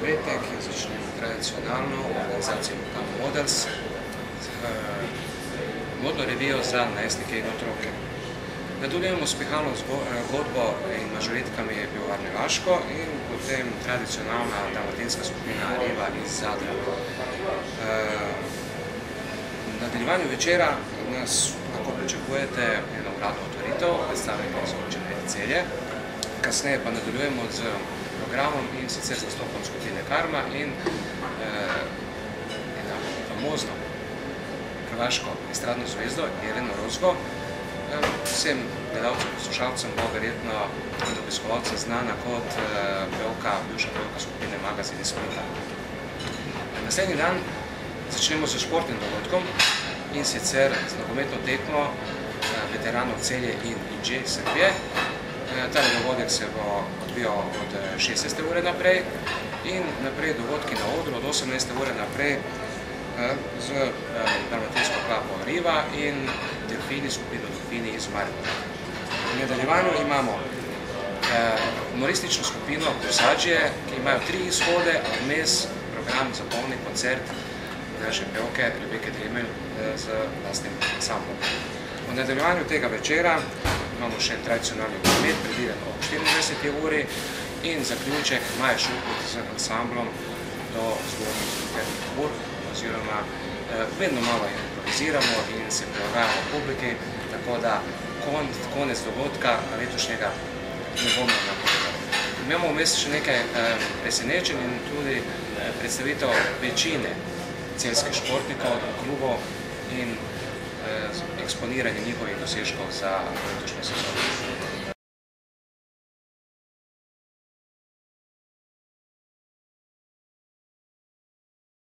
petek in začnemo tradicionalno organizacijo Local Models, modno revijo za najstnike in otroke. Nadaljujemo s pihalno godbo in mažoretkami pivovarne Laško in potem tradicionalna dalmatinska skupina Riva iz Zadra. V nadaljevanju večera nas lahko pričakujete eno uradno otvoritev, predstavljanje iz občine Celje. Kasneje pa nadaljujemo z programom in sicer z nastopom skupine Karma in ena famozno hrvaško estradno zvezdo Jeleno Rozgo. Vsem gledalcem, poslušalcem bo verjetno in obiskovalcem znana kot bivša pevka skupine Magazin iz Splita. Naslednji dan začnemo s športnim dogodkom in sicer z nogometno tekmo veteranov Celje in IJ Srbije. Ta dogodek se bo odvijal od 16. ure naprej in naprej dogodki na odru od 18. ure naprej z dalmatinsko klapo Riva in Delfini, skupino Delfini iz Maribora. V nadaljevanju imamo humoristično skupino Posadžije, ki imajo 3 izhode, a vmes program za polni koncert naše pevke Rebeke Dremelj z vlastnim ansamblom. V nadaljevanju tega večera imamo še tradicionalni nogomet, predviden ob 24. uri in zaključek Maja Šuput z ansamblom do zgodnjih internih ur, oziroma vedno malo improviziramo in se prilagajamo publiki, tako da konec dogodka letošnjega ne bomo napovedali. Imamo vmes še nekaj presenečenj in tudi predstavitev večine celjskih športnikov, klubov in eksponiranje njihovih dosežkov za letošnjo sezono.